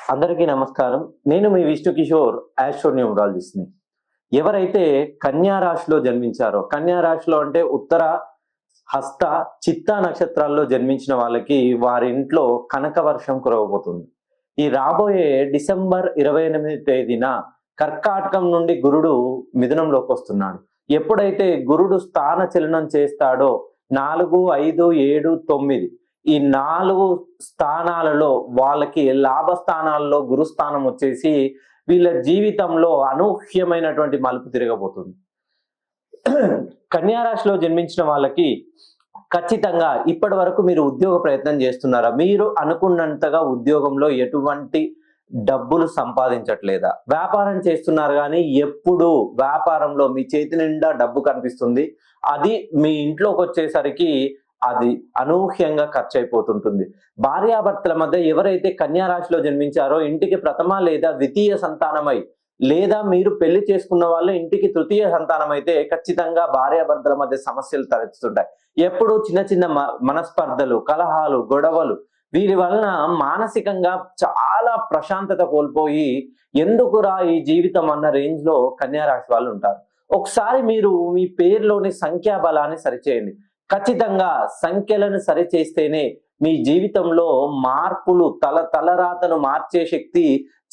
అందరికీ నమస్కారం. నేను మీ విష్ణు కిషోర్, ఆస్ట్రోన్యూమరాలజిస్ట్‌ని. ఎవరైతే కన్యా రాశిలో జన్మించారో, కన్యా రాశిలో అంటే ఉత్తర, హస్త, చిత్తా నక్షత్రాల్లో జన్మించిన వాళ్ళకి వారి ఇంట్లో కనక వర్షం కురవబోతుంది. ఈ రాబోయే డిసెంబర్ 28 తేదీన కర్కాటకం నుండి గురుడు మిథునంలోకి వస్తున్నాడు. ఎప్పుడైతే గురుడు స్థాన చలనం చేస్తాడో 4, 5, 7, 9 ఈ 4 స్థానాలలో వాళ్ళకి లాభ స్థానాల్లో గురుస్థానం వచ్చేసి వీళ్ళ జీవితంలో అనూహ్యమైనటువంటి మలుపు తిరగబోతుంది. కన్యా రాశిలో జన్మించిన వాళ్ళకి ఖచ్చితంగా ఇప్పటి వరకు మీరు ఉద్యోగ ప్రయత్నం చేస్తున్నారా? మీరు అనుకున్నంతగా ఉద్యోగంలో ఎటువంటి డబ్బులు సంపాదించట్లేదా? వ్యాపారం చేస్తున్నారు కానీ ఎప్పుడు వ్యాపారంలో మీ చేతి నిండా డబ్బు కనిపిస్తుంది. అది మీ ఇంట్లోకి వచ్చేసరికి అది అనూహ్యంగా ఖర్చు అయిపోతుంటుంది. భార్యాభర్తల మధ్య ఎవరైతే కన్యా రాశిలో జన్మించారో ఇంటికి ప్రథమ లేదా ద్వితీయ సంతానమై, లేదా మీరు పెళ్లి చేసుకున్న వాళ్ళు ఇంటికి తృతీయ సంతానం అయితే ఖచ్చితంగా భార్యాభర్తల మధ్య సమస్యలు తలెత్తుతుంటాయి. ఎప్పుడు చిన్న చిన్న మనస్పర్ధలు, కలహాలు, గొడవలు, వీరి వలన మానసికంగా చాలా ప్రశాంతత కోల్పోయి ఎందుకురా ఈ జీవితం అన్న రేంజ్ లో కన్యా రాశి వాళ్ళు ఉంటారు. ఒకసారి మీరు మీ పేరులోని సంఖ్యాబలాన్ని సరిచేయండి. ఖచ్చితంగా సంఖ్యలను సరిచేస్తేనే మీ జీవితంలో మార్పులు, తలరాతను మార్చే శక్తి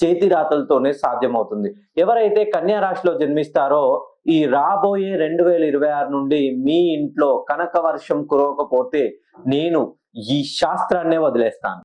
చేతి రాతలతోనే సాధ్యమవుతుంది. ఎవరైతే కన్యా రాశిలో జన్మిస్తారో ఈ రాబోయే 2026 నుండి మీ ఇంట్లో కనక వర్షం కురవకపోతే నేను ఈ శాస్త్రాన్నే వదిలేస్తాను.